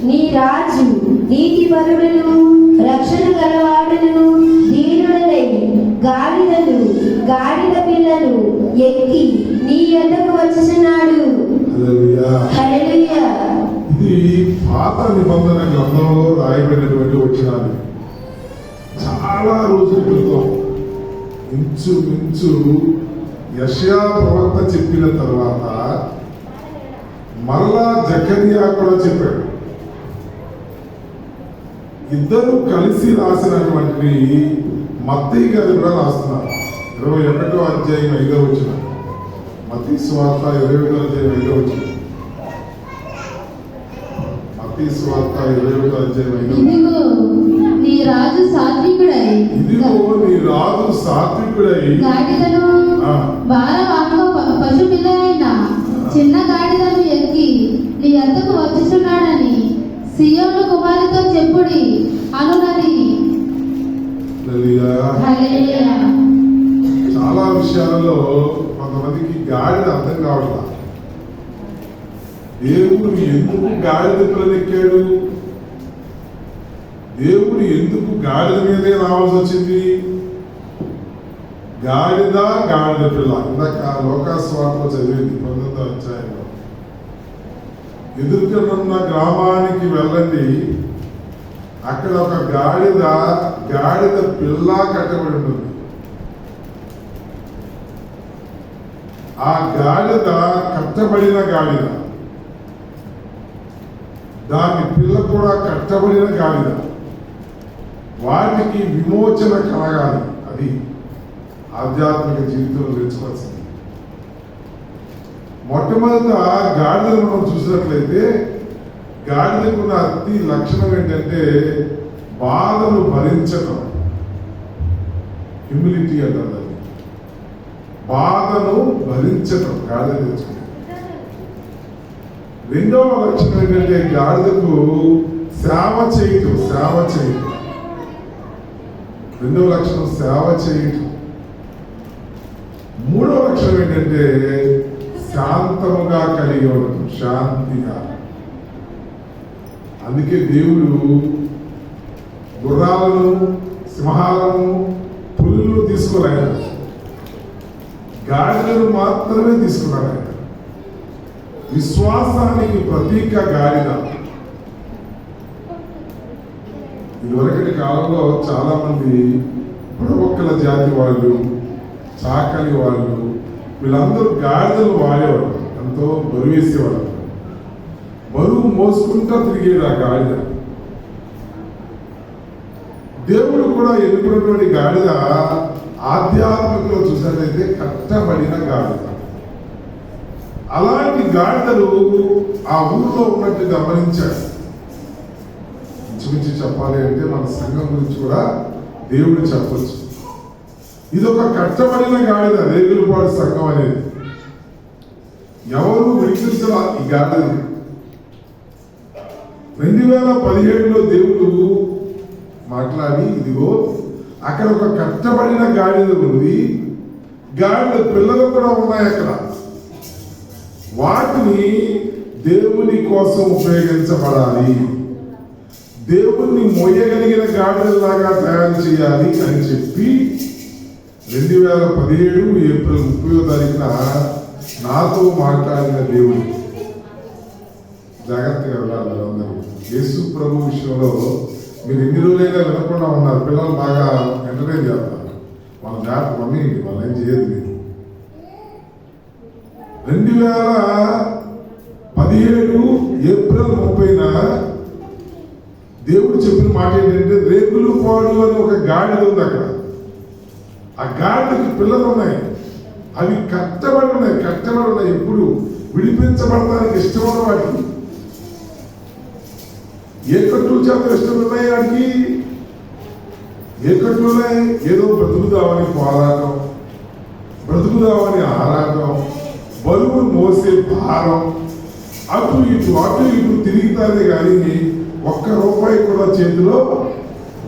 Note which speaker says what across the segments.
Speaker 1: నీ రాజు నీతిపరులను రక్షణ గలవాడులను దీనులనై గాడిదలు గాడిద పిల్లలు ఎక్కి నీ యొద్దకు వచ్చుచున్నాడు. హల్లెలూయా.
Speaker 2: ఇది పాత నిబంధన గ్రంథంలో రాయబడినటువంటి వచనాలు. చాలా రోజుల క్రితం ఇంచుమించు యెషయా ప్రవక్త చెప్పిన తర్వాత మరలా జకరియా కూడా చెప్పాడు. ఇద్దరు కలిసి రాసినటువంటి మత్తయి గారు కూడా రాస్తున్నారు. 21వ అధ్యాయం 5వ వచనం. మత్తయి సువార్త 21వ అధ్యాయం 5వ వచనం. మత్తయి సువార్త 21వ అధ్యాయం 5వ వచనం.
Speaker 3: ఇదిగో నీ రాజు సాత్వికుడై గాడిదలు భారవాహక పశు పిల్లలైన చిన్న గాడిదలు ఎక్కి నీ యొద్దకు వచ్చుచున్నాడని సియోను కుమారితో చెప్పుడి అనునది. హల్లెలూయా.
Speaker 2: చాలా విషయాలలో కొంతమందికి గాడిద అర్థం కావట్లా. దేవుడు ఎందుకు గాడిద పిల్లనెక్కాడు? దేవుడు ఎందుకు గాడిద మీదే రావాల్సి వచ్చింది? గాడిద పిల్ల. ఇందాక లోకాస్వార్తలో చదివింది 19వ అధ్యాయంలో. ఎదుర్కొన్న గ్రామానికి వెళ్ళండి, అక్కడ ఒక గాడిద పిల్ల కట్టబడి ఉంటుంది. ఆ గాడిద కట్టబడిన గాడిద, దాని పిల్ల కూడా కట్టబడిన గాడిద. వాటికి విమోచన కలగాలి. అది ఆధ్యాత్మిక జీవితంలో నేర్చుకోవాల్సింది. మొట్టమొదట గాడిదను మనం చూసినట్లయితే గాడిదకున్న అతి లక్షణం ఏంటంటే బాధను భరించడం. హ్యూమిలిటీ అంటారు. బాధను భరించడం గాడిద నేర్చుకుంది. రెండవ లక్షణం ఏంటంటే గాడిదకు సేవ చేయటం. రెండవ లక్షణం సేవ చేయటం. మూడవ లక్షణం ఏంటంటే శాంతముగా కలిగి ఉండటం, శాంతిగా. అందుకే దేవుడు గుర్రాలను, సింహాలను, పులులను తీసుకోలేక గాడిదను మాత్రమే తీసుకున్నాడు ఆయన. విశ్వాసానికి ప్రతీక గాడిద. ఇదివరకటి కాలంలో చాలా మంది బుడబొక్కల జాతి వాళ్ళు, చాకలి వాళ్ళు, వీళ్ళందరూ గాడిదలు వాడేవారు. ఎంతో బరువు వేసేవారు. బరువు మోసుకుంటా తిరిగేది ఆ గాడిద. దేవుడు కూడా ఎన్నుకున్నటువంటి గాడిద ఆధ్యాత్మికలో చూసినట్లయితే కట్టబడిన గాడిద. అలాంటి గాడిదలు ఆ ఊరిలో ఉన్నట్టు గమనించాడు. ఇంచుమించు చెప్పాలి అంటే మన సంఘం గురించి కూడా దేవుడు చెప్పచ్చు. ఇదొక కట్టబడిన గాడిద, రేగులపాడు సంఘం అనేది. ఎవరు విడిపించాల ఈ గాడిదని. 2017లో దేవుడు మాట్లాడి, ఇదిగో అక్కడ ఒక కట్టబడిన గాడిద ఉంది, గాడిద పిల్లలు కూడా ఉన్నాయి అక్కడ. వాటిని దేవుని కోసం ఉపయోగించబడాలి, దేవుణ్ణి మోయగలిగిన గాడిదలాగా తయారు చేయాలి అని చెప్పి 2017 ఏప్రిల్ 30వ తారీఖున నాతో మాట్లాడిన దేవుడు. జాగ్రత్తగా వెళ్ళాలి అందరూ. యేసు ప్రభు విషయంలో మీరు ఎన్ని రోజులైనా వినకుండా ఉన్నారు. పిల్లలు బాగా ఎంటర్టైన్ చేస్తారు. వాళ్ళ జాగ్రత్త పంపించండి, వాళ్ళు ఏం చేయదు. మీరు 2017 ఏప్రిల్ 30న దేవుడు చెప్పిన మాట ఏంటంటే, రేగులపాడు అని ఒక గాడిద ఉంది అక్కడ. ఆ గాడిదకి పిల్లలు ఉన్నాయి, అవి కట్టబడి ఉన్నాయి. ఎప్పుడు విడిపించబడటానికి ఇష్టమైన వాటికి. ఏ కట్టుల చేత ఇష్టం ఉన్నాయి వాటికి? ఏ కట్టులు ఉన్నాయి? ఏదో బ్రతుకుదామని పోరాటం, బ్రతుకుదామని ఆరాటం, బరువును మోసే భారం, అటు ఇటు తిరుగుతారే కానీ ₹1 కూడా చేతిలో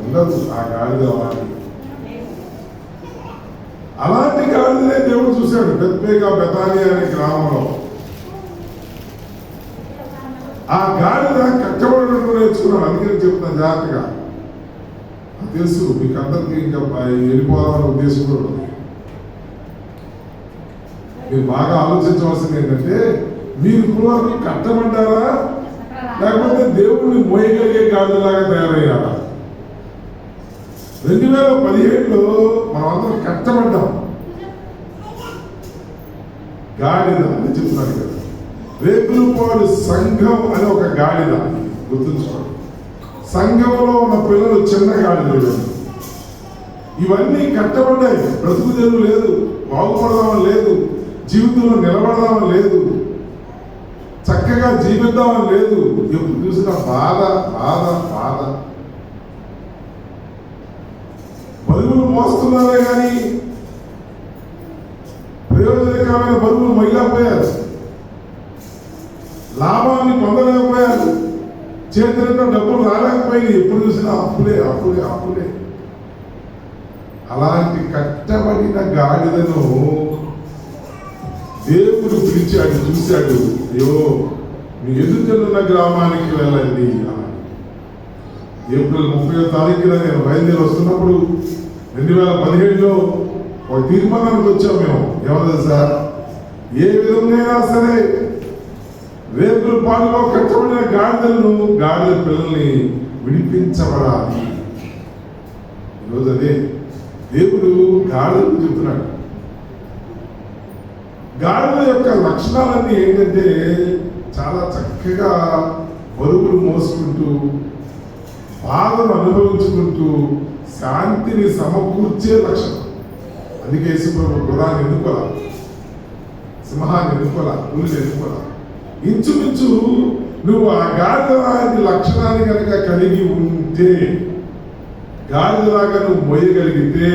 Speaker 2: ఉండదు ఆ గాడిద. అలాంటి గాడిదనే దేవుడు చూశాడు బెత్పేగా బెతానియా అనే గ్రామంలో. ఆ గాడిద కట్టబడడం నేర్చుకున్నాడు. అందుకని చెప్తాను జాగ్రత్తగా. తెలుసు మీకు అందరికీ ఇంకా వెళ్ళిపోవాలనే ఉద్దేశం కూడా ఉంటుంది. మీరు బాగా ఆలోచించవలసింది ఏంటంటే, మీరు ఇప్పుడు వరకు కట్టబడ్డారా లేకపోతే దేవుడిని మోయగలిగే గాడిదలాగా తయారయ్యారా? 2017లో మనం అందరం కట్టబడ్డాం. గాడిద అని చెప్తున్నాడు కదా. రేపులపాడు సంఘం అని ఒక గాడిద గుర్తుంచుకోండి. సంఘంలో ఉన్న పిల్లలు చిన్న గాడిదలు. ఇవన్నీ కట్టబడ్డాయి. బ్రతుకు తెరువు లేదు, బాగుపడదామని లేదు, జీవితంలో నిలబడదామని లేదు, చక్కగా జీవిద్దామని లేదు. ఎప్పుడు చూసినా బాధ బాధ బాధ. బరువులు మోస్తున్నారే కానీ ప్రయోజనకరమైన బరువులు మొయ్యలేకపోయారు, లాభాన్ని పొందలేకపోయారు, చేతులతో డబ్బులు రాలేకపోయింది. ఎప్పుడు చూసినా అప్పులే అప్పులే అప్పులే. అలాంటి కట్టబడిన గాడిదను దేవుడు పిలిచాడు, చూశాడు. అయ్యో మీ ఎదుటనున్న గ్రామానికి వెళ్ళండి అన్నాడు. ఏప్రిల్ 30వ తారీఖున నేను బయలుదేరి వస్తున్నప్పుడు 2017లో ఒక తీర్మానానికి వచ్చాం మేము. ఏమన్నా సార్, ఏ విధంగా సరే రేపులపాడులో కట్టబడిన గాడిద పిల్లల్ని విడిపించబడాలి. ఈరోజు అదే దేవుడు గాడిదకు చెప్తున్నాడు. గాడిద యొక్క లక్షణాలన్నీ ఏంటంటే, చాలా చక్కగా బరువులు మోసుకుంటూ, బాధను అనుభవించుకుంటూ, శాంతిని సమకూర్చే లక్షణం. అందుకే యేసుప్రభు గుర్రాన్ని ఎన్నుకోలా, సింహాన్ని ఎన్నుకోలా, పులిని ఎన్నుకోలా. ఇంచుమించు నువ్వు ఆ గాడిద లక్షణాన్ని కనుక కలిగి ఉంటే, గాడిదలాగా నువ్వు మోయగలిగితే,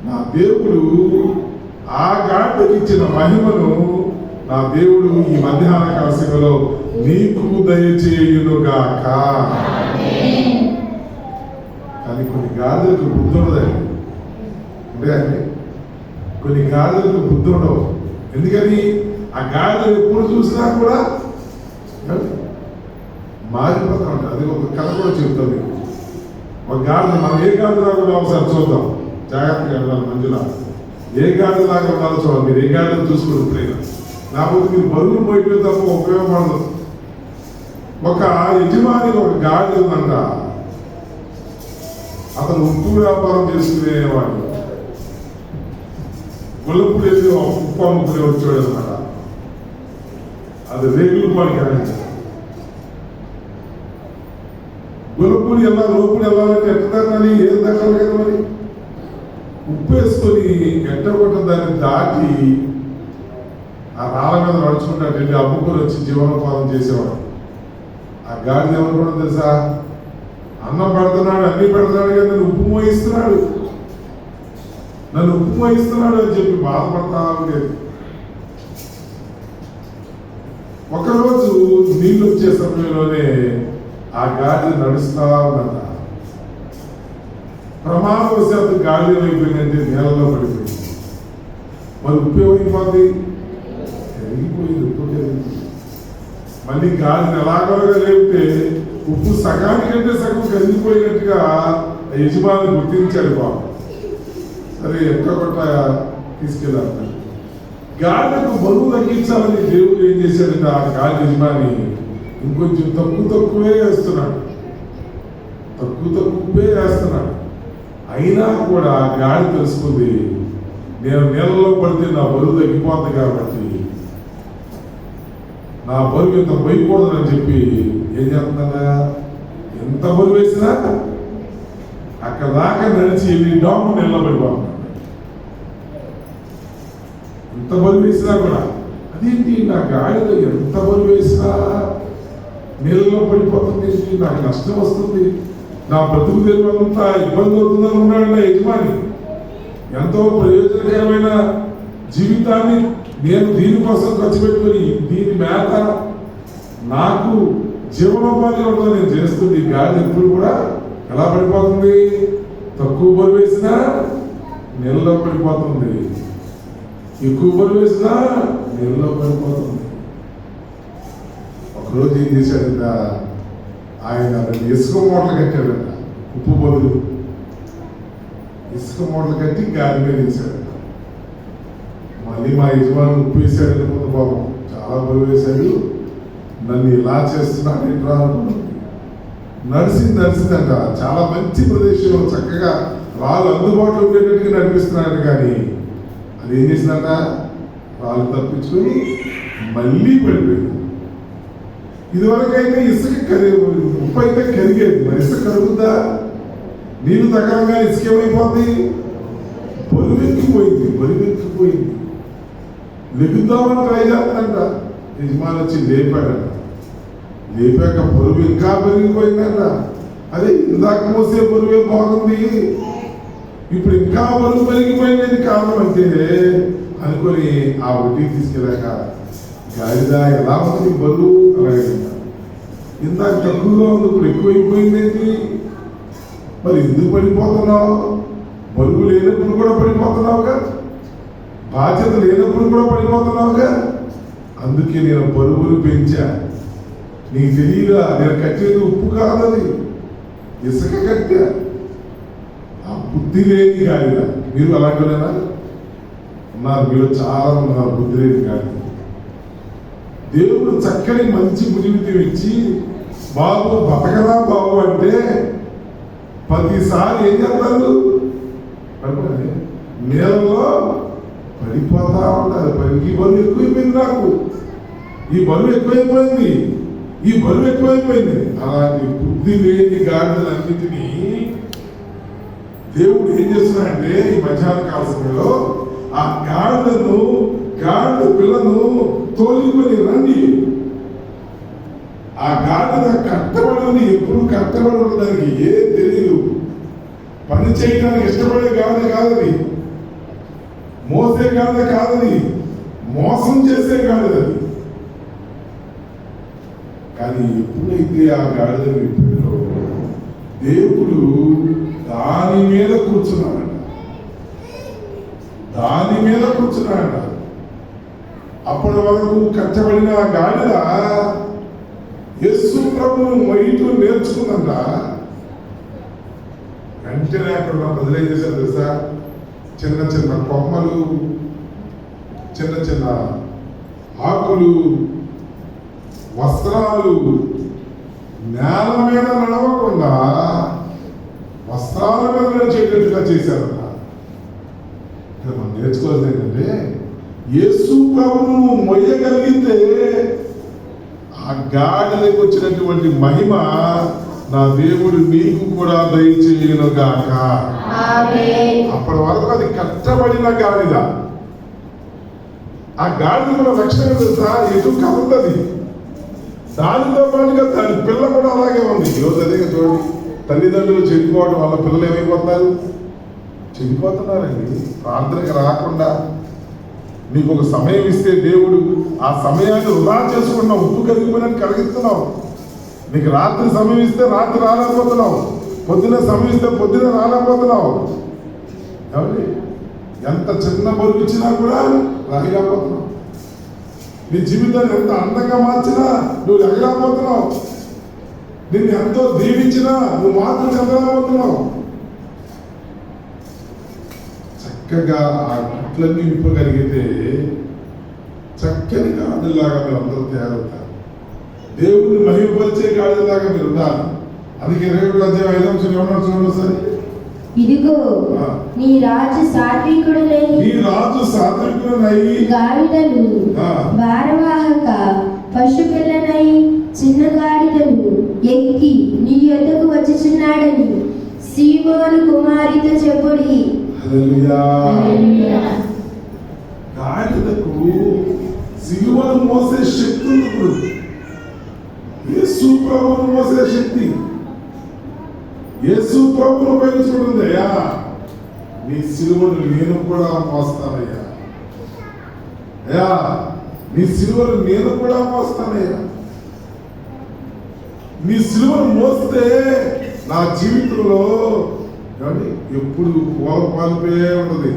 Speaker 2: నా దేవుడు ఆ గాడిదకి ఇచ్చిన మహిమను నా దేవుడు ఈ మధ్యాహ్న కాల సమయంలో నీకు దయచేయునుగాక. కానీ కొన్ని గాడిదలకు బుద్ధి ఉండదండి. అంటే అండి, కొన్ని గాడిదలకు బుద్ధి ఉండవు. ఎందుకని? ఆ గాడిదలు ఎప్పుడు చూసినా కూడా మారిపోతా ఉంటాయి. అది ఒక కథ కూడా చెప్తాను. ఒక గాడిద, మనం ఏ గాడిదలాగా ఉన్నామో ఒకసారి చూద్దాం. జాగ్రత్తగా వెళ్ళాలి. మంజులా ఏ గాడిదలాగా ఉన్నారో చూడాలి. మీరు ఏ గాడిద చూసుకోండి ఎప్పుడైనా. లేకపోతే మీరు బరువులు పోయిపోయి తప్ప ఉపయోగపడదు. ఒక యజమాని ఒక గాడిద ఉందంట. అతను ఉప్పు వ్యాపారం చేసుకునేవాడు. గొల్లప్పుడు వెళ్ళి ఉప్పు అమ్ముకునే వచ్చాడు అనమాట. అది రేగులపాడు గాడిద. గొల్లపూడి వెళ్ళాలి, లోపలి వెళ్ళాలంటే ఎట్ట తగ్గాలి, ఏది తగ్గాలి కదా మరి. ఉప్పు వేసుకొని ఎట్టగొట్ట దాన్ని దాటి ఆ రాళ్ళ మీద నడుచుకుంటా వెళ్ళి అమ్ముకొని వచ్చి జీవనోపాధం చేసేవాడు. ఆ గాడిద ఏమనుకోవడం తెలుసా? అన్నం పెడుతున్నాడు, అన్ని పెడుతున్నాడు కదా, నన్ను ఉప్పు మోయిస్తున్నాడు, నన్ను ఉప్పు మోయిస్తున్నాడు అని చెప్పి బాధపడతా ఉండేది. ఒకరోజు నీళ్ళు వచ్చే సమయంలోనే ఆ గాడిద నడుస్తా ఉన్నట. ప్రమాదవశాత్తు గాడి అయిపోయిందంటే నేలలో పడిపోయింది. మరి ఉప్పు ఏమైపోయింది? కరిగిపోయింది. ఉప్పు కరిగిపోయింది. మళ్ళీ గాలిని ఎలాగోగా లేపితే ఉప్పు సగానికంటే సగం కరిగిపోయినట్టుగా యజమాని గుర్తించాడు బాబు. సరే ఎక్కడ కొట్ట తీసుకెళ్ళాలి. గాలికి బరువు తగ్గించాలని దేవుడు ఏం చేశాడంటే ఆ గాలి యజమాని ఇంకొంచెం తక్కువే వేస్తున్నాడు. అయినా కూడా గాలి తెలుసుకుంది, నేను నీళ్ళలో పడితే నా బరువు తగ్గిపోతుంది కాబట్టి నా బరువు ఇంత పోయకూడదని చెప్పి ఏం చేస్తుందా, ఎంత బరువు వేసినా అక్కడ దాకా నడిచి వెళ్ళి డాము నీళ్ళలో పడిపోతున్నాడు. ఎంత బరువు వేసినా కూడా అదేంటి, నా గాడిలో ఎంత బరువు వేసినా నీళ్ళలో పడిపోతుంది, నాకు నష్టం వస్తుంది, నా బ్రతుకు తెరువంతా ఇబ్బంది అవుతుందని ఉన్నాడు నా యజమాని. ఎంతో ప్రయోజనకరమైన జీవితాన్ని నేను దీనికోసం ఖర్చు పెట్టుకుని దీని మేత నాకు జీవనోపాధి ఉండదు నేను చేస్తుంది. గాడి ఎప్పుడు కూడా ఎలా పడిపోతుంది? తక్కువ బరువు వేసినా నీళ్ళలో పడిపోతుంది, ఎక్కువ బరువు వేసినా నీళ్ళలో పడిపోతుంది. ఒక ఒకరోజు ఏం చేశాడంట, ఆయన ఇసుక మూటలు కట్టాడంట, ఉప్పు బదులు ఇసుక మూటలు కట్టి గాలి మీద వేసాడంట. మళ్ళీ మా యజమాని ఉప్పు వేసాడు ముందు, పాపం చాలా బరువు వేశాడు, నన్ను ఇలా చేస్తున్నాడు ఏంట్రా అనుకున్నాను. నడిచిందంట, చాలా మంచి ప్రదేశంలో చక్కగా రాళ్ళు అందుబాటులో ఉండేటట్టుగా నడిపిస్తున్నాడు. కానీ అది ఏం చేసిందంట, రాళ్ళు తప్పించుకొని మళ్ళీ పడిపోయింది. ఇదివరకైతే ఇసుక ఉప్పు అయితే కరిగేది, మరి ఇసుక కరుగుద్దా? నీళ్ళు తగ్గరంగా ఇసుక ఏమైపోద్ది, బరువెక్కిపోయింది. లెగుద్దామని ట్రై చేస్తాడంట, యజమాని వచ్చి లేపాడంట. లేపాక బరువు ఇంకా పెరిగిపోయిందంట. అదే ఇందాక మోసే బరువే బాగుంది, ఇప్పుడు ఇంకా బరువు పెరిగిపోయింది కారణం అంటే అనుకొని ఆ ఒడ్డీకి తీసుకెళ్ళాక, గాడిద ఎలా ఉంది బరువు అలాగే ఇందాక తక్కువగా ఉంది, ఇప్పుడు ఎక్కువైపోయింది. మరి ఎందుకు పడిపోతున్నావు? బరువు లేనప్పుడు కూడా పడిపోతున్నావుగా, బాధ్యత లేనప్పుడు కూడా పడిపోతున్నావుగా. అందుకే నేను బరువులు పెంచా. నీకు తెలియదా, నేను కట్టేది ఉప్పు కాదని, ఇసుక కట్టా. ఆ బుద్ధి లేని గాడిద. మీరు అలాంటివేనా ఉన్నారు? మీరు చాలా ఉన్నారు బుద్ధి లేని గాడిద. దేవుడు చక్కని మంచి జీవితం ఇచ్చి, బాబు బతకరా బాబు అంటే 10 సార్లు ఏం చేస్తారు, నేలలో పడిపోతా ఉంటారు. ఈ బరువు ఎక్కువైపోయింది, నాకు ఈ బరువు ఎక్కువైపోయింది, అలాంటి బుద్ధి లేని గాడిదలన్నిటినీ దేవుడు ఏం చేస్తున్నాడంటే, ఈ మధ్యాహ్న కాల సమయంలో ఆ గాడిద పిల్లను తోలుకొని రండి. ఆ గాడిద కట్టబడి ఎప్పుడు కట్టబడి ఉండడానికి ఏం తెలియదు, పని చేయడానికి ఇష్టపడే గాడిద కాదని, మోసే గాడిద కాదని, మోసం చేసే గాడిదని. కానీ ఎప్పుడైతే ఆ గాడిద విప్పాడో దేవుడు దాని మీద కూర్చున్నాడంట. అప్పటి వరకు కట్టబడిన ఆ గాడిద యేసు ప్రభువును మొయ్యటం నేర్చుకుందంట. వెంటనే అక్కడ ప్రజలు ఏం చేశారు తెలుసా, చిన్న కొమ్మలు, చిన్న ఆకులు, వస్త్రాలు, నేల మీద నడవకుండా వస్త్రాల మీద నడిచేటట్టుగా చేశారట. మనం నేర్చుకోవాల్సింది ఏంటంటే, యేసు ప్రభువును మొయ్యగలిగితే ఆ గాడిదకు వచ్చినటువంటి మహిమ నా దేవుడు నీకు కూడా దయచేయునుగాక. అప్పటి వరకు అది కట్టబడిన గాడిద. ఆ గాడిద రక్షణ తెలుసా, ఎటు కదులుతుంది. దానితో పాటుగా దాని పిల్ల కూడా అలాగే ఉంది. ఈరోజు అదే చూడండి, తల్లిదండ్రులు చెడిపోవడం వల్ల పిల్లలు ఏమైపోతున్నారు, చెడిపోతున్నారండి. ప్రార్థనకి రాకుండా నీకు ఒక సమయం ఇస్తే దేవుడు ఆ సమయాన్ని వృధా చేసుకున్న ఉప్పు కరిగిపోయినట్టు కలిగిస్తున్నావు. నీకు రాత్రి సమయం ఇస్తే రాత్రి రాలేకపోతున్నావు, పొద్దున సమయం ఇస్తే పొద్దున రాలేకపోతున్నావు. ఏమండి, ఎంత చిన్న బరువు ఇచ్చినా కూడా రాలేకపోతున్నావు. నీ జీవితాన్ని ఎంత అందంగా మార్చినా నువ్వు ఎగలేకపోతున్నావు. నిన్ను ఎంతో దీవించినా నువ్వు మాత్రం చెందలేకపోతున్నావు. చక్కగా ఆ గుట్లన్నీ విప్పగలిగితే చక్కని గాడిలాగా మీరు అందరూ తయారవుతారు. దేవుడిని మహిమపరిచే గాడిలాగా మీరు ఉండాలి. అందుకే 21:5 చూడండి సరే.
Speaker 1: ఇదిగో నీ రాజు సాత్వికుడనై గాడిదలు భారవాహక పశుపిల్లనై చిన్న గాడిదను ఎక్కి నీ యొద్దకు వచ్చుచున్నాడని సీమోను కుమారితో చెప్పుడి.
Speaker 2: గాడిదకు సిలువను మోసే శక్తి ఉంది. ఇప్పుడు యేసు ప్రభువును మోసే శక్తి యేసు ప్రభువును పైన చూడండి. అయ్యా, నీ సిలువను నేను కూడా మోస్తానయ్యా. అయ్యా, నీ సిలువను నేను కూడా మోస్తానయ్యా. నీ సిలువను మోస్తే నా జీవితంలో ఎప్పుడు పాల్పోయే ఉంటుంది.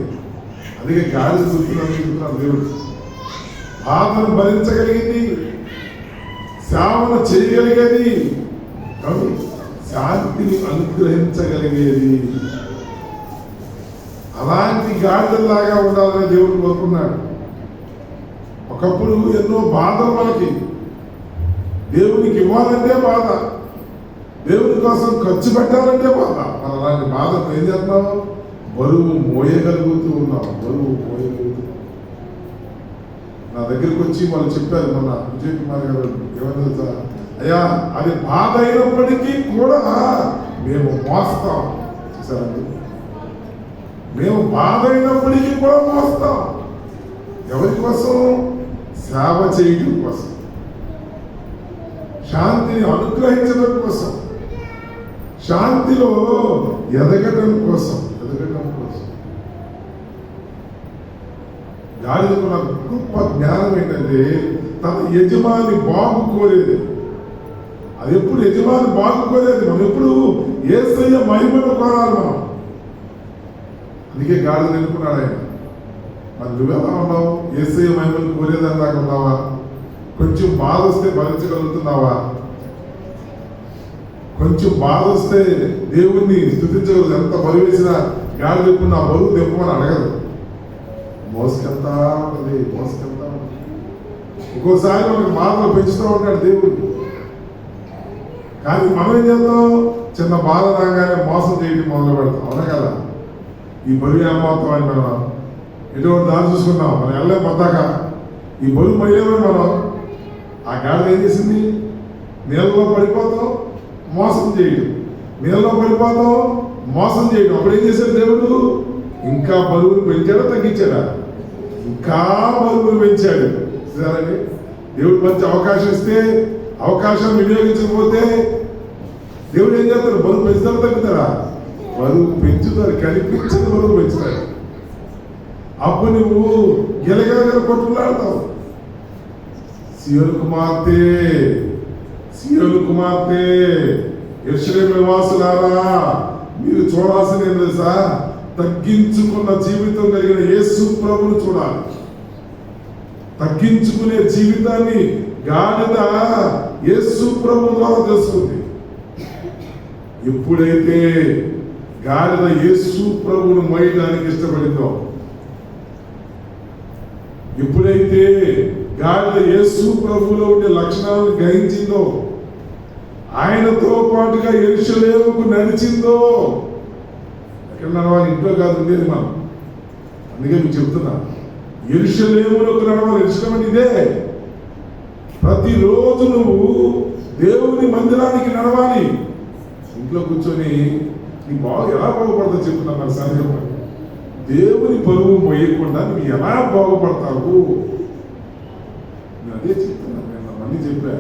Speaker 2: అందుకే గాలి చూస్తున్నాను దేవుడు. బాధను భరించగలిగింది, సేవను చేయగలిగేది, శాంతిని అనుగ్రహించగలిగేది. అలాంటి గాడిదలాగా ఉండాలని దేవుడు కోరుకున్నాడు. ఒకప్పుడు ఎన్నో బాధలు మనకి, దేవునికి ఇవ్వాలంటే బాధ, దేవుని కోసం ఖర్చు పెట్టాలంటే బాధ. మన అలాంటి బాధ ఏం చేస్తున్నాం? బరువు మోయగలుగుతూ ఉన్నాం, బరువు మోయగలుగుతూ. నా దగ్గరికి వచ్చి వాళ్ళు చెప్పారు మొన్న విజయ్ కుమార్ గారు, ఏమన్నా తెలుసా, అయ్యా అది బాధ అయినప్పటికీ కూడా మేము మోస్తాం. చూసారండి, మేము బాధ అయినప్పటికీ కూడా మోస్తాం. ఎవరి కోసం? సేవ చేయడం కోసం, శాంతిని అనుగ్రహించడం కోసం, శాంతిలో ఎదగడం కోసం. గాడిదకున్న గొప్ప జ్ఞానం ఏంటంటే తన యజమాని బాగు కోరేది. అది ఎప్పుడు యజమాని బాగు కోరేది, మనం ఎప్పుడు యేసయ్య మహిమను కోరాలి మనం. అందుకే గాడిద ఎన్నుకున్నాడు ఆయన. మరి నువ్వెలా ఉన్నావు? యేసయ్య మహిమను కోరేదాకా ఉన్నావా? కొంచెం బాధ వస్తే భరించగలుగుతున్నావా? కొంచెం బాధ వస్తే దేవుణ్ణి స్తుతించగలదు. ఎంత బరువు వేసినా గాడి చెప్పుకున్న ఆ బరువు తెప్పమని అడగదు, మోసుకెళ్తా ఉంటుంది, మోసుకెళ్తా ఉంటుంది. ఒక్కోసారి మనకి బాధలు పెంచుతూ ఉంటాడు దేవుడు. కానీ మనం ఏం చేద్దాం? చిన్న బాధ రాగానే మోసం చేయడం మొదలు పెడతాం. అవునా కదా? ఈ బరువు ఏమవుతాం అని మనం ఎటువంటి దారి చూసుకున్నాం, మనం వెళ్ళే పద్దాక ఈ బరువు మయ్యేమని మనం. ఆ గాడిద ఏం చేసింది? నీళ్ళలో పడిపోతాం, మోసం చేయడం, నీళ్ళలో పడిపోతాం, మోసం చేయడం. అప్పుడు ఏం చేశాడు దేవుడు? ఇంకా బరువులు పెంచాడా తగ్గించాడా? ఇంకా బరువులు పెంచాడు. చూసారండి, దేవుడు మంచి అవకాశం ఇస్తే అవకాశం వినియోగించకపోతే దేవుడు ఏం చేస్తాడు? బరువు పెంచుతాడు తగ్గుతాడా? బరువు పెంచుతాడు, కనిపించని బరువు పెంచుతాడు. అప్పుడు నువ్వు గిలగిలగల కొట్టులాడతావు. సియోను కుమార్తె, సియోను కుమార్తె, యెరూషలేము నివాసులారా, మీరు చూడాల్సింది ఏం తెలుసా? తగ్గించుకున్న జీవితం కలిగిన యేసు ప్రభువును చూడాలి. తగ్గించుకునే జీవితాన్ని గాడిద యేసు ప్రభువు ద్వారా తెలుసుకుంది. ఎప్పుడైతే గాడిద యేసు ప్రభువును మోయడానికి ఇష్టపడిందో, ఎప్పుడైతే గాడిద యేసు ప్రభువులో ఉండే లక్షణాలను గ్రహించిందో, ఆయనతో పాటుగా యెరూషలేముకు నడిచిందో, ఎక్కడ నడవాలి? ఇంట్లో కాదు ఉండేది మనం. అందుకే మీకు చెప్తున్నా, యెరూషలేములోకి నడవాలి. యెరూషలేము అంటే ఇదే. ప్రతిరోజు నువ్వు దేవుని మందిరానికి నడవాలి. ఇంట్లో కూర్చొని నీ ఎలా బాగుపడతావు చెప్తున్నా మరి సరే చెప్పండి. దేవుని బరువు మోయకుండా నువ్వు ఎలా బాగుపడతావు? నేను అదే చెప్తున్నాను. నేను మళ్ళీ చెప్పా,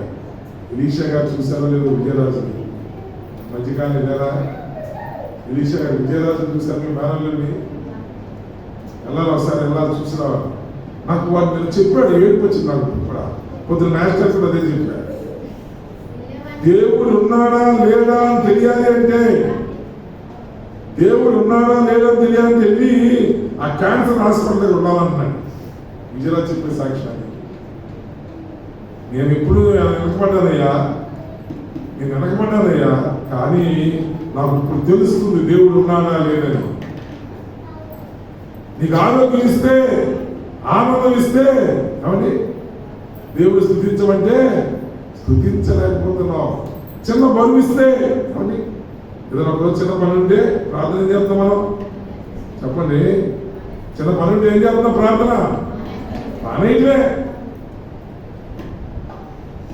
Speaker 2: ఎలీషా గారు చూసారో లేదో విజయరాజుని మధ్యకాలం వెళ్ళారా? ఎలీషా గారు విజయరాజుని చూసారు, మీ మేనల్ని వెళ్ళాలి, ఒకసారి వెళ్ళాలి చూసి రావాలి. నాకు వాడు నేను చెప్పాడు, ఏడుపు వచ్చింది నాకు. ఇప్పుడు పొద్దున మాస్టర్ కూడా అదే చెప్పాడు. దేవుడు ఉన్నాడా లేడా అని తెలియాలి అంటే, దేవుడు ఉన్నాడా లేదా అని తెలియాలంటే వెళ్ళి ఆ క్యాన్సర్ హాస్పిటల్ దగ్గర ఉండాలన్నాడు విజయరాజు చెప్పే సాక్ష్యాన్ని. నేను ఎప్పుడు వెనకబడ్డానయ్యా, నేను వెనకబడ్డానయ్యా, కానీ నాకు ఇప్పుడు తెలుస్తుంది దేవుడు ఉన్నాడా లేదని. నీకు ఆరోగ్యం ఇస్తే, ఆనందం ఇస్తే కాబట్టి దేవుడు స్తుతించమంటే స్తుతించలేకపోతున్నావు. చిన్న బరువు ఇస్తే కాబట్టి ఏదైనా ఒకరోజు చిన్న పని ఉంటే ప్రార్థన ఏం చేస్తాం మనం? చెప్పండి. చిన్న పని ఉంటే ఏం చేస్తున్నాం? ప్రార్థన మానేయట్లే.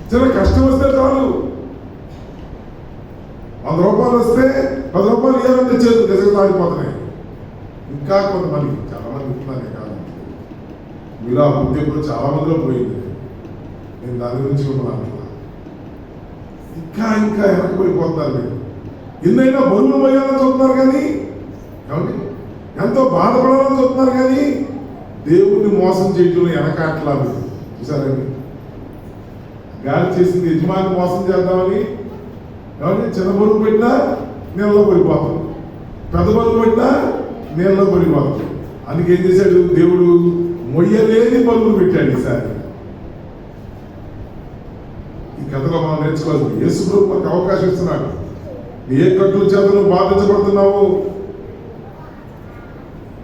Speaker 2: చిన్న కష్టం వస్తే చాలు, 100 రూపాయలు వస్తే 10 రూపాయలు ఇవ్వాలంటే చేతులు గజగజ ఆడిపోతున్నాయి. ఇంకా కొంతమంది, చాలా మంది ఉంటున్నానే కాదు, మీలో ఆ బుద్ధి కూడా చాలా మందిలో పోయింది. నేను దాని గురించి ఉన్నాను. ఇంకా ఇంకా వెనకపోయిపోతున్నారు మీరు. ఎన్నైనా బరువులు పోయాలని చూస్తున్నారు కానీ, ఏమండి ఎంతో బాధపడాలని చూస్తున్నారు కానీ దేవుణ్ణి మోసం చేయటం వెనకాట్లా మీరు. చూసారండి, గాలి చేసింది యజమాని మోసం చేద్దామని. ఏమండి చిన్న బరువు పెట్టినా నీళ్ళలో పడిపోతాం, పెద్ద బరువు పెట్టినా నీళ్ళలో పడిపోతాం. అందుకే ఏం చేశాడు దేవుడు? మొయ్యలేని బరువులు పెట్టాడు ఈసారి. కథలో మనం నేర్చుకోవాలి. యేసు ప్రభు మనకు అవకాశం ఇస్తున్నాడు. ఏ కట్టుల చేత నువ్వు బాధించబడుతున్నావు?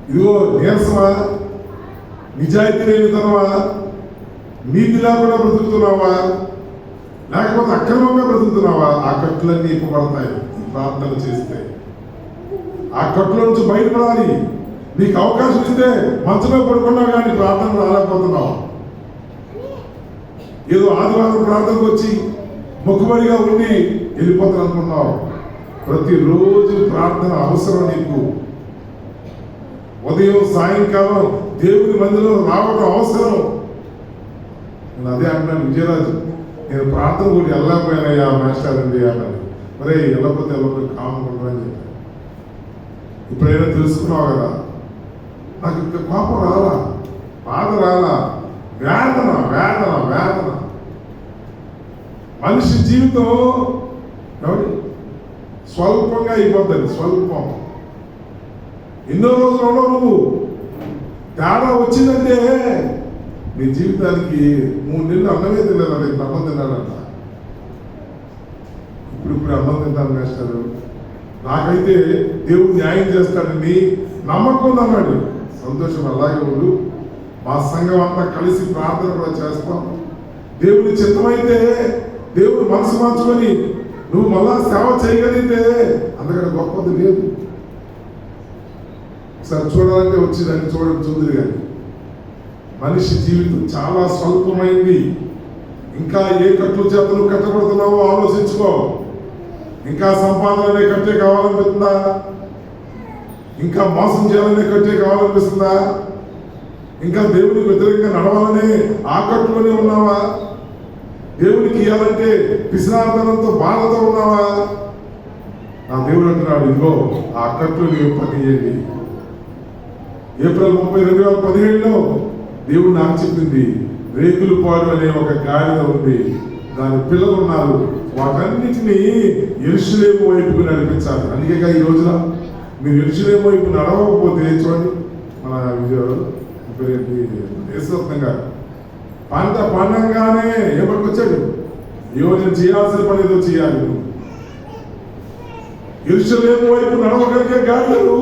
Speaker 2: ఇదిగో నీరసమా, నిజాయితీ లేనితనమా, నీతి లేకుండా బ్రతుకుతున్నావా, లేకపోతే అక్రమంగా బ్రతుకుతున్నావా? ఆ కట్టులన్నీ ఇప్పబడతాయి ఈ ప్రార్థన చేస్తే. ఆ కట్టుల నుంచి బయటపడాలి. నీకు అవకాశం ఇస్తే మంచమే పడుకున్నావు కానీ ప్రార్థన రాలేకపోతున్నావు. ఏదో ఆదివారం ప్రార్థనకు వచ్చి మొక్కుబడిగా ఉండి వెళ్ళిపోతాను అనుకున్నావు. ప్రతిరోజు ప్రార్థన అవసరం నీకు. ఉదయం సాయంకాలం దేవుని మందిలో రావడం అవసరం. నేను అదే అంటున్నాను విజయరాజు, నేను ప్రార్థన కూడా వెళ్ళకపోయినాయా మాస్టర్ అండి అన్నాను. మరే వెళ్ళకపోతే కామకుండా అని చెప్పాను. ఇప్పుడైనా తెలుసుకున్నావు కదా, నాకు ఇంకా కోపం రాలా, బాధ రాలా, వేదన వేదన వేదన. మనిషి జీవితం స్వల్పంగా అయిపోతుంది. స్వల్పం. ఎన్నో రోజులు ఉండవు. నువ్వు తేడా వచ్చిందంటే నీ జీవితానికి 3 నెలలు అన్నమే తినలేదండి. అన్నం తిన్నాడంట. ఇప్పుడు అన్నం తింటాను మేస్టారు, నాకైతే దేవుడు న్యాయం చేస్తాడని నమ్మకం ఉందన్నాడు. సంతోషం, అలాగే ఉండు. మా సంఘం అంతా కలిసి ప్రార్థన కూడా చేస్తాం. దేవుని చిత్తమైతే దేవుడు మనసు మార్చుకొని నువ్వు మళ్ళా సేవ చేయగలిగితే అందుకని గొప్పది లేదు. ఒకసారి చూడాలంటే వచ్చిందని చూదురు కానీ మనిషి జీవితం చాలా స్వల్పమైంది. ఇంకా ఏ కట్లు చేత నువ్వు కట్టబడుతున్నావో ఆలోచించుకో. ఇంకా సంపాదన అనే కట్టే కావాలనిపిస్తుందా? ఇంకా మోసం చేయాలనే కట్టే కావాలనిపిస్తుందా? ఇంకా దేవునికి వ్యతిరేకంగా నడవాలనే ఆ కట్టులోనే ఉన్నావా? దేవునికి ఇవ్వాలంటే పిసినార్థనంతో బాధతో ఉన్నావా? నా దేవుడు అంటున్నాడు, ఇదిగో ఆ కట్లు నీవు పని చేయండి. ఏప్రిల్ 30, 2017లో దేవుడు నాకు చెప్పింది, రేకులు పాడు అనే ఒక గాడిద ఉంది, దాని పిల్లలు ఉన్నారు, వాటన్నిటినీ యెరూషలేము వైపుకు నడిపించాలి. అందుకేగా ఈ రోజున మీరు యెరూషలేము వైపు నడవకపోతే చూడండి, మన యేసురత్నం గారు పంట పండంగానే ఏపటికొచ్చాడు, నేను చేయాల్సిన పని ఏదో చేయాలి. యెరూషలేము వైపు నడవగలిగే గాడిదలు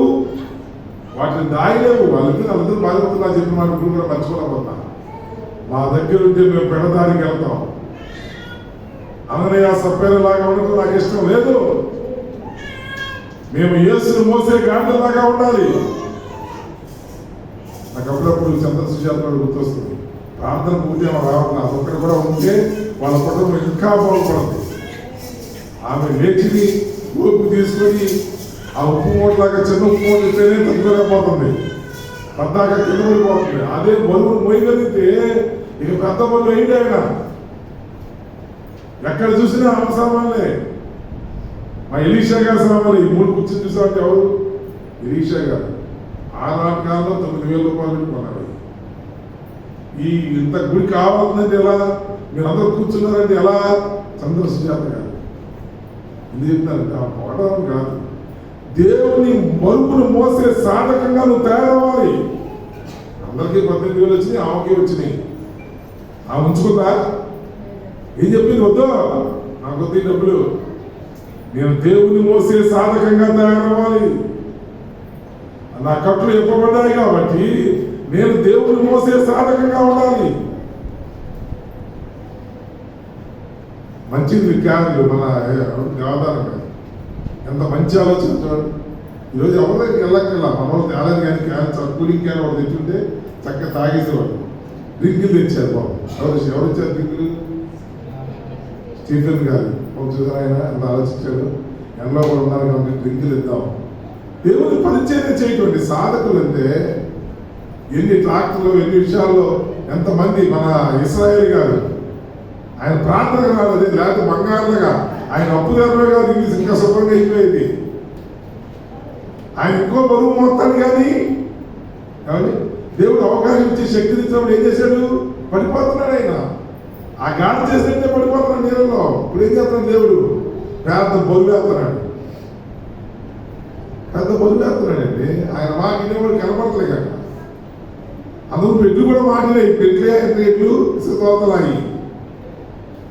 Speaker 2: వాటిని దాయలేవు. వాళ్ళందరూ బాధపడుతున్నా చెప్పిన మాట ఇప్పుడు కూడా మర్చిపోలేకపోతున్నా. మా దగ్గర ఉంటే మేము పెడదారికి వెళ్తాం. అననయ్య సప్పేరలాగా ఉండటం నాకు ఇష్టం లేదు. మేము యేసును మోసే గాడిదలాగా ఉండాలి. నాకు అప్పుడప్పుడు చంద్ర సుజాత గుర్తొస్తుంది. ప్రార్థన పూర్తి ఆమె రావట్లేదు. అదొక్కటి కూడా ఉంటే వాళ్ళ కుటుంబం ఇంకా బాగుపడుతుంది. ఆమె లేచిని ఊపు తీసుకొని ఆ ఉప్పు మూటలాగా చిన్న ఉప్పు మూట ఇస్తేనే తగ్గులేకపోతుంది, పద్దాక కింద పడిపోతుంది. అదే బరువును మోయగలిగితే ఇక పెద్ద బరువు అయింది. ఆయన ఎక్కడ చూసినా అవసరమాలే. మా ఎలీషా గారు సామాన్లు ఈ 3 కూర్చుని చూసామంటే ఎవరు? ఎలీషా గారు. ఆనాటి కాలంలో 9,000 రూపాయలు కొన్నాడు. ఈ ఇంత గుడి కావాలంటే ఎలా? మీరందరూ కూర్చున్నారంటే ఎలా? చంద్ర సుజాత గారు. ఇది చెప్తారంటే ఆ పోవడం కాదు, దేవుని మరుపును మోసే సాధకంగా నువ్వు తయారవ్వాలి. అందరికీ 18,000 వచ్చినాయి, ఆమెకే వచ్చినాయి. ఆమె ఉంచుకుందా? ఏం చెప్పింది? వద్దు, నాకు వద్దు డబ్బులు. నేను దేవుని మోసే సాధకంగా తయారవ్వాలి. నా కట్లు ఇవ్వబడ్డాయి కాబట్టి నేను దేవుని మోసే సాధకంగా ఉండాలి. మంచిది క్యాన్లు మన ఆధారం కాదు. ఎంత మంచి ఆలోచన చూడండి. ఈరోజు ఎవరి దగ్గరికి వెళ్ళక్కర్లా. మన వాళ్ళు తేలేదు కానీ క్యాన్ కూలింగ్ క్యాన్ ఒకటి తెచ్చుంటే చక్కగా తాగేసేవాడు. డ్రింకులు తెచ్చారు బాబు. ఎవరు ఇచ్చారు డ్రింకులు? స్టీఫెన్ గారు. చూసారు ఆయన ఎంత ఆలోచించాడు. ఎండలో కూడా ఉన్నారు కాబట్టి డ్రింకులు ఇద్దాం. దేవుని పరిచయం చేయటువంటి సాధకులు అంటే ఎన్ని ట్రాక్టర్లు, ఎన్ని విషయాల్లో ఎంతమంది. మన ఇస్రాయేల్ గారు ఆయన ప్రార్థన రాలేదు, లేకపోతే బంగారులుగా ఆయన అప్పుదారులు కాదు, ఇంకా శుభ్రంగా అయిపోయేది. ఆయన ఇంకో బరువు మొత్తాన్ని కానీ దేవుడు అవకాశం ఇచ్చి శక్తిని ఇచ్చినప్పుడు ఏం చేశాడు? పడిపోతున్నాడు ఆయన. ఆ గాడి చేసినట్టే పడిపోతున్నాడు నీళ్ళలో. ఇప్పుడు ఏం చేస్తున్నాడు దేవుడు? పెద్ద బరువు వేస్తున్నాడు. పెద్ద బరువు వేస్తున్నాడండి. ఆయన మాట వినేవాడు కనపడలే కదా. అందుకు పెట్లు కూడా మాటలే. పెట్లే రేట్లు తోతలాగి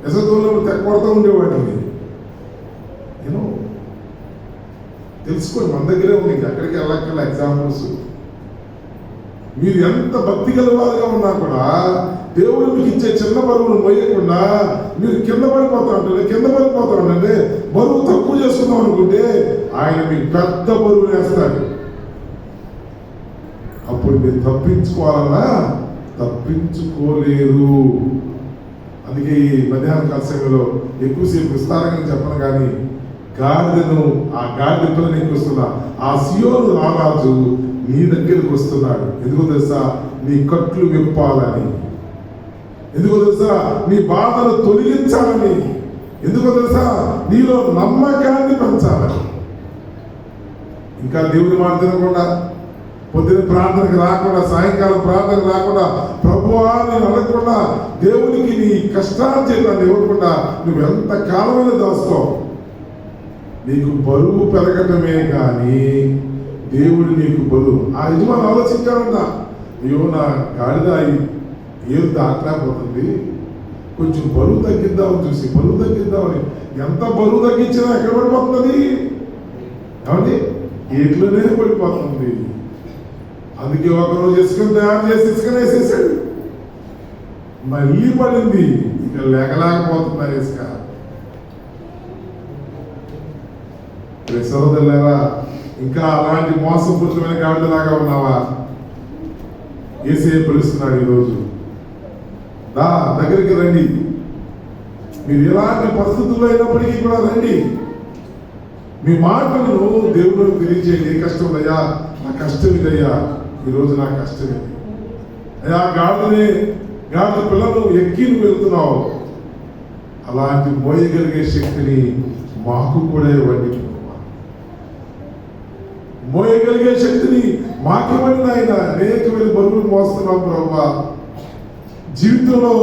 Speaker 2: ఎసదోళ్ళు తెక్కబడుతూ ఉండేవాడిని. నేను తెలుసుకోండి, మన దగ్గరే ఉంది, ఎక్కడికి వెళ్ళక్కర్ల ఎగ్జాంపుల్స్. మీరు ఎంత భక్తి గలవారుగా ఉన్నా కూడా దేవుడు మీకు ఇచ్చే చిన్న బరువును మోయకుండా మీరు కింద పడిపోతా ఉంటే బరువు తక్కువ చేసుకుందాం అనుకుంటే ఆయన మీకు పెద్ద బరువు వేస్తాడు. అప్పుడు మీరు తప్పించుకోవాలన్నా తప్పించుకోలేరు. అందుకే ఈ మధ్యాహ్న కాల సమయంలో ఎక్కువసేపు విస్తారంగా చెప్పను కానీ గాడిదను, ఆ గాడిద పిల్లని వస్తున్నా ఆ సియోను రారాజు నీ దగ్గరకు వస్తున్నాడు. ఎందుకో తెలుసా? నీ కట్లు విప్పాలని. ఎందుకో తెలుసా? నీ బాధను తొలగించాలని. ఎందుకో తెలుసా? నీలో నమ్మకాన్ని పెంచాలని. ఇంకా దేవుని మాట తినకుండా, పొద్దున ప్రార్థనకు రాకుండా, సాయంకాలం ప్రార్థనకు రాకుండా, ప్రభువా నేను అనకుండా, దేవునికి నీ కష్టార్జితాన్ని ఇవ్వకుండా నువ్వు ఎంత కాలమైనా దాస్తావు. నీకు బరువు పెరగటమే కానీ దేవుడు నీకు బరువు. ఆ యజమాని ఆలోచించాలన్నా, అయ్యో నా గాడిద ఏం దాటలేకపోతుంది, కొంచెం బరువు తగ్గిద్దామని చూసి బరువు తగ్గిద్దామని ఎంత బరువు తగ్గించినా ఎక్కడ పడిపోతుంది? ఏమండి? ఏట్లోనే పడిపోతుంది. అందుకే ఒకరోజు ఇసుకను తయారు చేసి ఇసుకను వేసేసాడు, మళ్ళీ పడింది, ఇక లేకలేకపోతున్నారు ఇసుక. సోదరులారా, ఇంకా అలాంటి మోసపూరితమైన గాడిదలాగా ఉన్నావా? యేసయ్య పిలుస్తున్నాడు ఈరోజు, దగ్గరికి రండి. మీరు ఎలాంటి పరిస్థితుల్లో అయినప్పటికీ కూడా రండి. మీ మాటలను దేవుడికి తెలియజేయండి. ఏ కష్టం అయ్యా? నా కష్టం ఇదయ్యా, ఈరోజు నా కష్టం ఇది అయ్యా. గాడిద పిల్లలు ఎక్కి నువ్వు వెళ్తున్నావు, అలాంటి మోయగలిగే శక్తిని మాకు కూడా ఇవ్వండి. మోయగలిగే శక్తిని మాకివ్వండి ఆయన. అనేకమైన బరువులు మోస్తున్నాం ప్రభా, జీవితంలో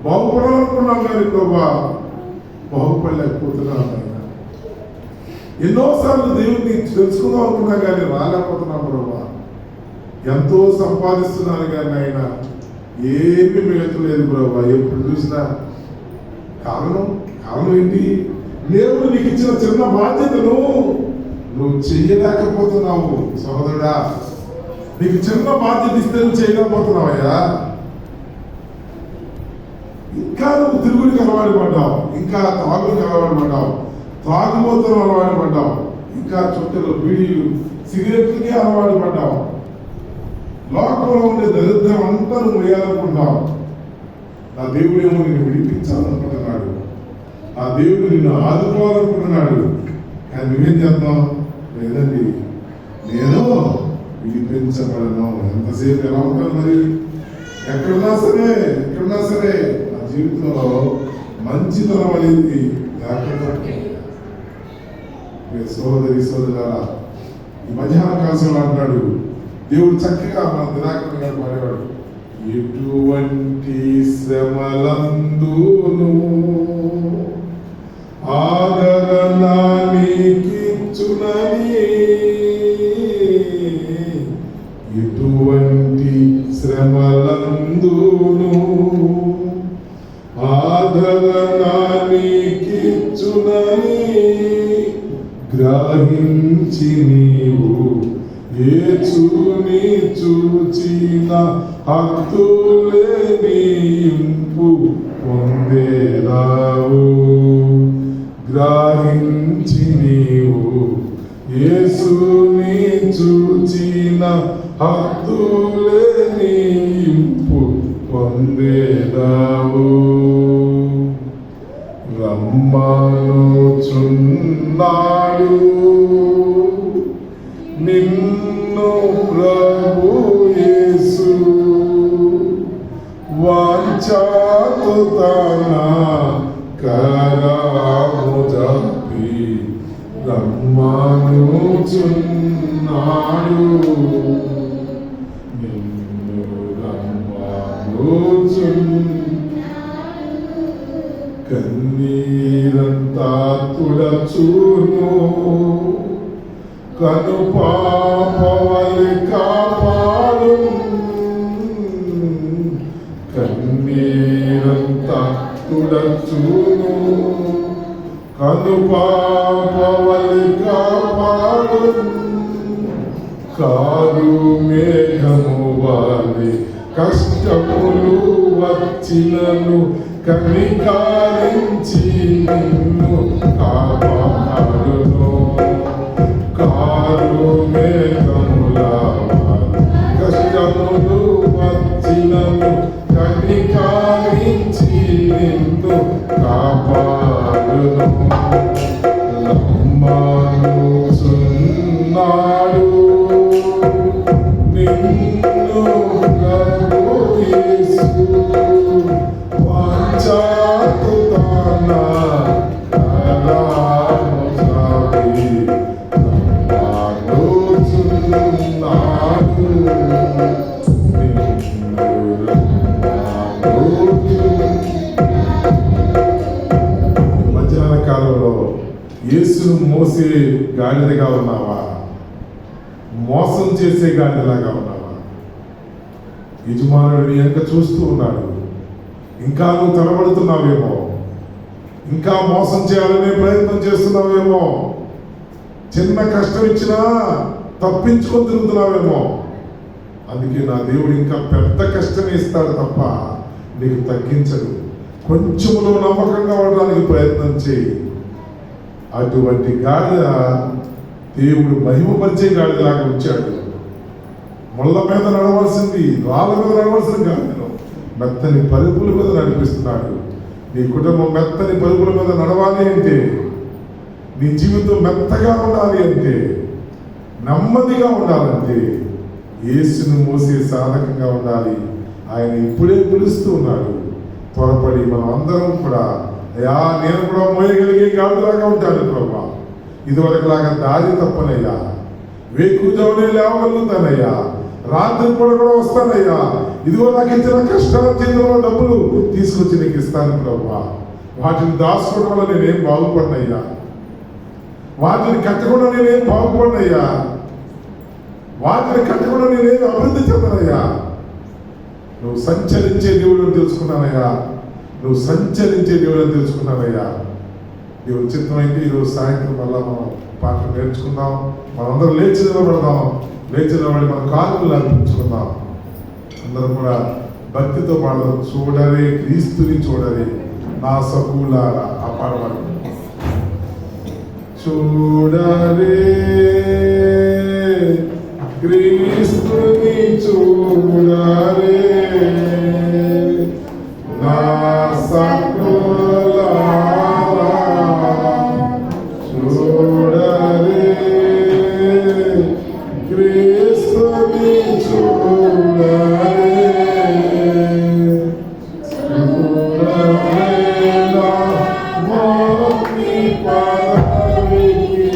Speaker 2: బాగుపడాలనుకున్నాం కానీ ప్రభా బాగుపడలేకపోతున్నాం ఆయన. ఎన్నోసార్లు దేవుడిని తెలుసుకుందాం అనుకున్నా కానీ రాలేకపోతున్నాం ప్రభా. ఎంతో సంపాదిస్తున్నాను కానీ ఆయన ఏమీ మిగతలేదు ప్రభా. ఎప్పుడు చూసినా కారణం ఏంటి? దేవుడు నీకు ఇచ్చిన చిన్న బాధ్యతను నువ్వు చెయ్యలేకపోతున్నావు సహోదరుడా. నీకు చిన్న బాధ్యత ఇస్తే నువ్వు చేయలేకపోతున్నావయ్యా. ఇంకా నువ్వు తిరుగుడికి అలవాటు పడ్డావు, ఇంకా తాగుడికి అలవాటు పడ్డావు, తాగుబోతులు అలవాటు పడ్డావు, ఇంకా చుట్టలు బీడీలు సిగరెట్లకి అలవాటు పడ్డావు. లోకంలో ఉండే దరిద్రం అంతా నువ్వు వేయాలనుకుంటావు. నా దేవుడు ఏమో నిన్ను విడిపించాలనుకుంటున్నాడు, ఆ దేవుడు నిన్ను ఆదుకోవాలనుకుంటున్నాడు. కానీ నువ్వేం చేద్దాం? లేదండి, నేను విడిపించబడను. ఎంతసేపు ఎలా ఉంటాను మరి? ఎక్కడున్నా సరే నా జీవితంలో మంచితనం అనేది లేకుండా. సోదరులారా, ఈ మధ్యాహ్న కాలంలో అంటున్నాడు దేవుడు, చక్కగా మన దినాకరణ గారు పాడేవాడు, ఎటువంటి శ్రమలందును ఆదరణ నీకిచ్చునని, ఎటువంటి శ్రమలందును ఆదరణ నీకిచ్చునని గ్రహించి నీవు యేసుని చూచిన హక్కులే నీంపు పొందేదావు. గ్రహించి నీవు యేసుని చూచిన హక్కులే నీంపు పొందేదావు. రమ్మనుచున్నాడు నిన్ను ప్రభు యేసు, వాంఛతో తన కరము జపి రమ్మనుచున్నాడు. నిన్ను కన్నీరంతా తుడచును, కను పాపవలి కాపాడు. కన్నీరంతా తుడచు కనుపాపవలి కాపాడు కారు మేఘము వాలి కష్టములు వచ్చినను కనికారించి నిన్ను కాపాడును కారు మేఘముల వాలి కష్టములు వచ్చినను కనికారించి నిన్ను కాపాడును నమ్మనుచున్నాడు నిన్ను యేసు వాంఛాతుతాన కరాముసావి నమ్మనుచున్నాడు మధ్యాహ్న కాలంలో యేసును మోసే గాడిదగా ఉన్నావా, మోసం చేసే గాడిదలాగా ఉన్నావా? యజమానుడు నీ వెనక చూస్తూ ఉన్నాడు. ఇంకా నువ్వు తడబడుతున్నావేమో, ఇంకా మోసం చేయాలనే ప్రయత్నం చేస్తున్నావేమో, చిన్న కష్టం ఇచ్చినా తప్పించుకొని తిరుగుతున్నావేమో. అందుకే నా దేవుడు ఇంకా పెద్ద కష్టం ఇస్తాడు తప్ప నీకు తగ్గించడు. కొంచెంలో నమ్మకంగా ఉండడానికి ప్రయత్నం చేయి. అటువంటి గాడిద దేవుడు మహిమపరిచే గాడిదలాగా ఉంచాడు. ముళ్ళ మీద నడవలసింది, రాళ్ళ మీద నడవలసిన గాడిదను మెత్తని పరుపుల మీద నడిపిస్తున్నాడు. నీ కుటుంబం మెత్తని పరుపుల మీద నడవాలి అంటే, నీ జీవితం మెత్తగా ఉండాలి అంటే, నెమ్మదిగా ఉండాలంటే యేసును మోసే సాధకంగా ఉండాలి. ఆయన ఇప్పుడే పిలుస్తూ ఉన్నాడు. త్వరపడి మనం అందరం కూడా, అయ్యా నేను కూడా మోయగలిగే గాడిదలాగా ఉంటాను ప్రభా, ఇదివరకులాగా దారి తప్పనయ్యా, వేకుజామునే లేవగలుగుతానయ్యా, రాత్రి పూట కూడా వస్తానయ్యా, ఇదిగో నాకు ఇచ్చిన కష్టాల చేతిలో డబ్బులు తీసుకొచ్చి నీకు ఇస్తాను ప్రభా, వాటిని దాచుకోవడం వల్ల నేనేం బాగుపడినయ్యా, వాటిని కట్టకుండా నేనేం బాగుపడినయ్యా, వాటిని కట్టకుండా నేనేం అభివృద్ధి చెందనయ్యా. నువ్వు సంచరించే దేవుడు తెలుసుకున్నానయ్యా, నువ్వు సంచరించే దేవుడు తెలుసుకున్నానయ్యా. దేవుడు చిత్తమైతే ఈరోజు సాయంత్రం మళ్ళా మనం పాటలు నేర్చుకుందాం. మనందరం లేచి నిలబడదాం. లేచి నిలబడి మన కాళ్ళు అర్పించుకుందాం. అందరం కూడా భక్తితో పాడదాం. చూడరే క్రీస్తుని చూడరే నా సకులారా, ఆ పాట పాడు. చూడరే క్రీస్తుని చూడరే నా సకులారా, చూడరే క్రీస్తుని చూడరే చూడరే నా మోని పదవికి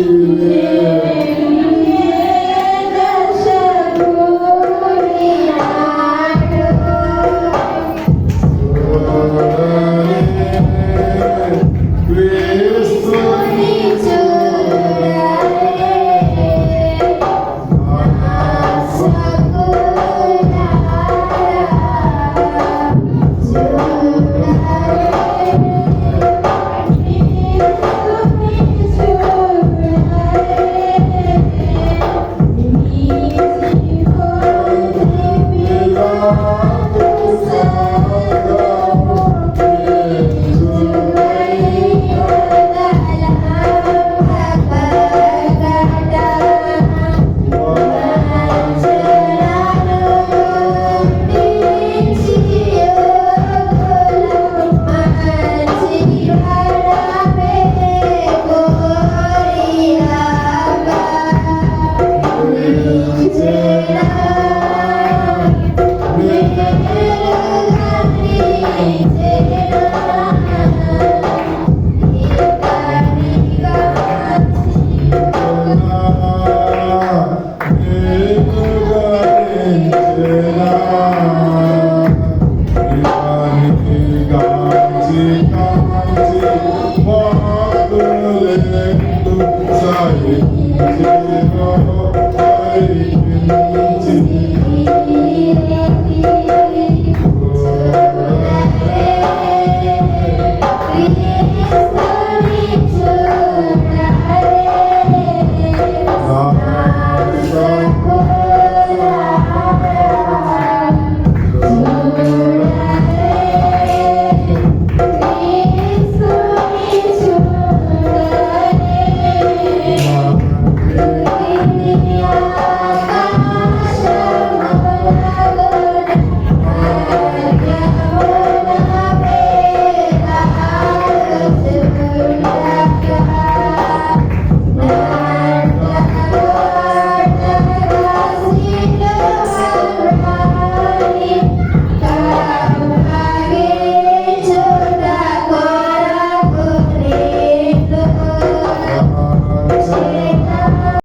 Speaker 2: సాయి